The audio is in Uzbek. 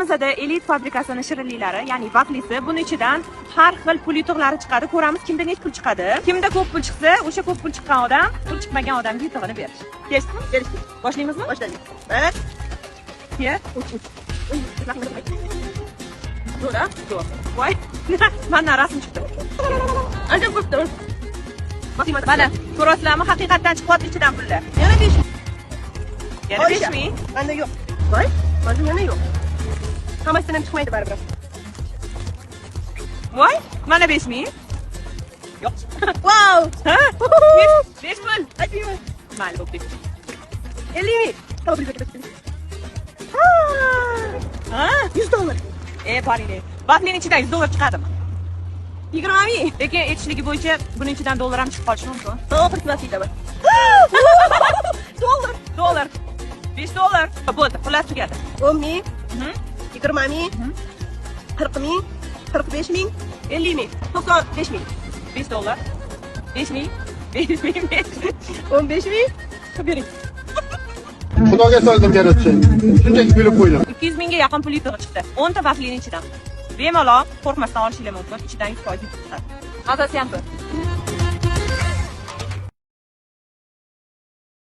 Fransiyada elit fabrikasini shirinliklari, ya'ni vaflisi, buning ichidan har xil pul yutug'lari chiqadi. Ko'ramiz kimda nechta pul chiqadi. Kimda ko'p pul chiqsa, o'sha ko'p pul chiqqan odam pul chiqmagan odamga yutug'ini berish. Kelishdimi? Berishdik. Boshlaymizmi? Boshladik. 1 2 Zo'ra? Zo'r. Voy. Mana rasm chiqdi. Ancha ko'pdir. Mana, ko'rasizlarmi? Haqiqatdan chiqyapti ichidan pullar. Yana 5 ming. Yana 5 ming? Manda yo'q. Voy, manda yana yo'q. Hammasidan ham chiqmaydi baribir. Voy, mana 5 ming. Yo'q. Wow! Ha? 5 pul. Aytmayman. Mayli, bo'pti. 50 ming. To'g'ri ketdi. Ha? $100. Boring. Vaflining ichidan $100 chiqadimi? 20 ming. Lekin aytishligi bo'yicha buning ichidan dollar ham chiqib qolishi mumkin. Oxirgi nasibami? Dollar. Dollar. $5. Bo'ldi, pullar tugadi. 10 ming. 20 ming. Mhm. 40 ming. 45 ming. 50 ming. 95 ming. $5. 5 ming. 5 ming. 15 ming. Bering. Xudoga soldim garatchi. Shunchaki bilib qo'ydim. 200 mingga yaqin pul yutug'i chiqdi. 10 ta vaflining ichidan. Bemalol qo'rqmasdan olishingiz mumkin. Ichidan 100% yutib chiqadi. Mazasi ham ko'p.